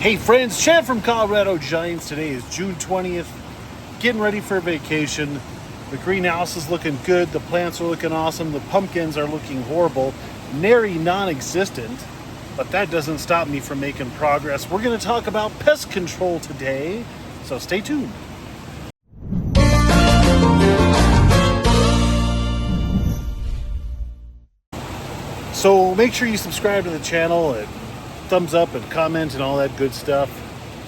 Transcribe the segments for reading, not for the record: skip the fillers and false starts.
Hey friends, Chad from Colorado Giants. Today is June 20th. Getting ready for vacation. The greenhouse is looking good. The plants are looking awesome. The pumpkins are looking horrible. Nary non-existent. But that doesn't stop me from making progress. We're going to talk about pest control today. So stay tuned. So make sure you subscribe to the channel and thumbs up and comment and all that good stuff.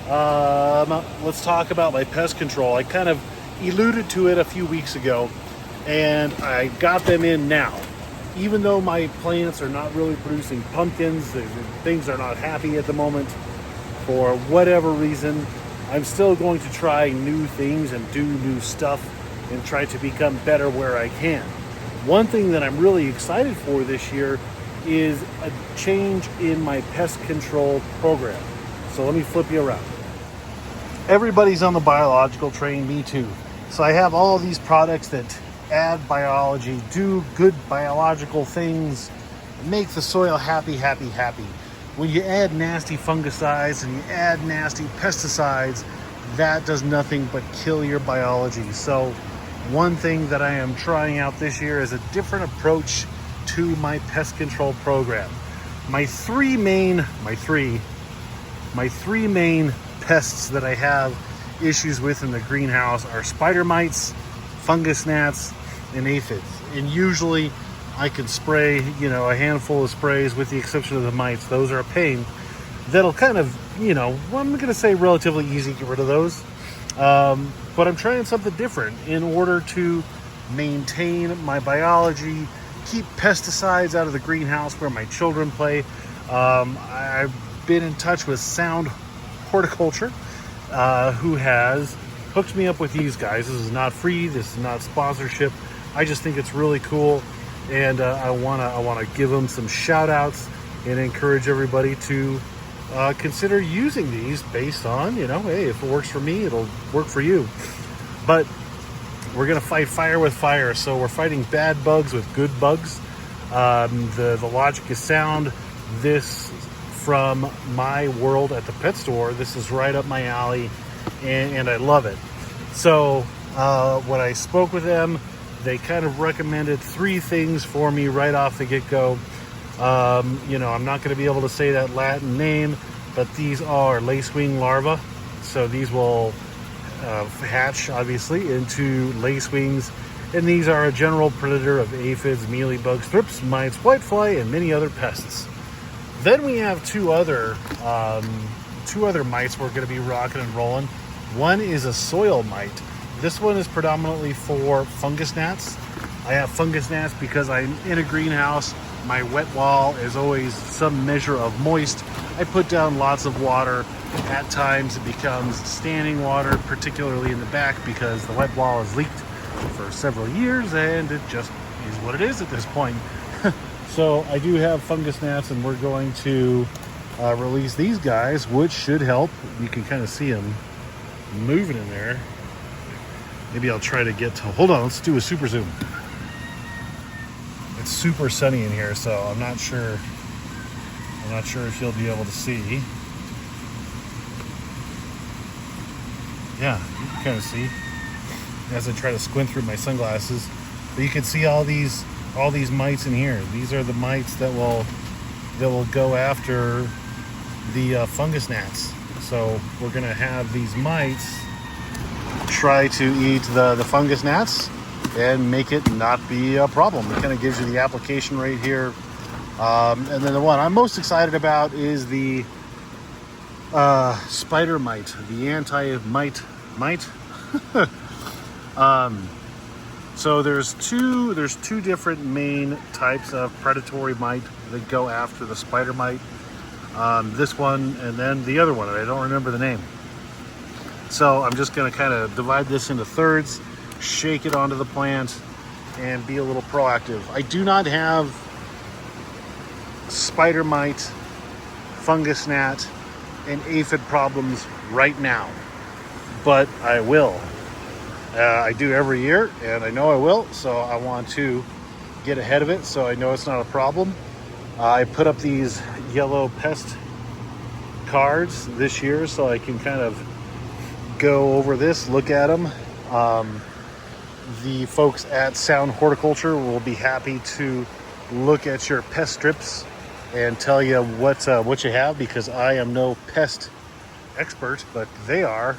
Let's talk about my pest control. I kind of alluded to it a few weeks ago, and I got them in now. Even though my plants are not really producing pumpkins, things are not happy at the moment for whatever reason, I'm still going to try new things and do new stuff and try to become better where I can. One thing that I'm really excited for this year is a change in my pest control program. So let me flip you around. Everybody's on the biological train, me too. So I have all of these products that add biology, do good biological things, make the soil happy. When you add nasty fungicides and you add nasty pesticides, that does nothing but kill your biology. So one thing that I am trying out this year is a different approach to my pest control program. My three main pests that I have issues with in the greenhouse are spider mites, fungus gnats, and aphids. And usually I can spray, a handful of sprays with the exception of the mites. Those are a pain. That'll kind of, I'm going to say relatively easy to get rid of those. But I'm trying something different in order to maintain my biology, keep pesticides out of the greenhouse where my children play. I've been in touch with Sound Horticulture, who has hooked me up with these guys. This is not free. This is not sponsorship. I just think it's really cool, and I wanna give them some shout outs and encourage everybody to consider using these based on, hey, if it works for me, it'll work for you. But we're gonna fight fire with fire, so we're fighting bad bugs with good bugs. The logic is sound. This from my world at the pet store. This is right up my alley, and I love it. So when I spoke with them, they kind of recommended three things for me right off the get-go. I'm not going to be able to say that Latin name, but these are lacewing larvae. So these will hatch, obviously, into lacewings. And these are a general predator of aphids, mealybugs, thrips, mites, whitefly, and many other pests. Then we have two other mites we're going to be rocking and rolling. One is a soil mite. This one is predominantly for fungus gnats. I have fungus gnats because I'm in a greenhouse. My wet wall is always some measure of moist. I put down lots of water. At times it becomes standing water, particularly in the back because the wet wall has leaked for several years and it just is what it is at this point. So I do have fungus gnats, and we're going to release these guys, which should help. You can kind of see them moving in there. Maybe I'll try to hold on, let's do a super zoom. It's super sunny in here, so I'm not sure if you'll be able to see. Yeah, you can kind of see as I try to squint through my sunglasses. But you can see all these mites in here. These are the mites that will go after the fungus gnats. So we're gonna have these mites try to eat the fungus gnats and make it not be a problem. It kind of gives you the application rate here. And then the one I'm most excited about is the spider mite, the anti-mite mite. So there's two different main types of predatory mite that go after the spider mite. This one and then the other one, I don't remember the name. So I'm just going to kind of divide this into thirds, shake it onto the plant, and be a little proactive. I do not have spider mite, fungus gnat, and aphid problems right now, but I will. I do every year, and I know I will, so I want to get ahead of it so I know it's not a problem. I put up these yellow pest cards this year so I can kind of go over this, look at them. The folks at Sound Horticulture will be happy to look at your pest strips and tell you what you have, because I am no pest expert, but they are.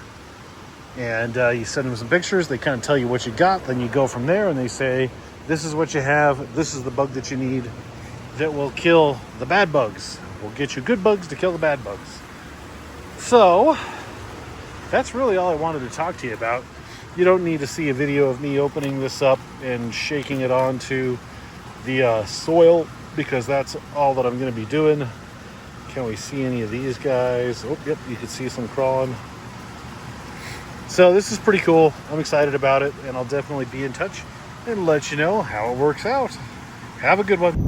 And you send them some pictures, they kind of tell you what you got, then you go from there and they say, this is what you have, this is the bug that you need that will kill the bad bugs. We'll get you good bugs to kill the bad bugs. So that's really all I wanted to talk to you about. You don't need to see a video of me opening this up and shaking it onto the soil, because that's all that I'm going to be doing. Can we see any of these guys? Oh, yep, you can see some crawling. So this is pretty cool. I'm excited about it, and I'll definitely be in touch and let you know how it works out. Have a good one.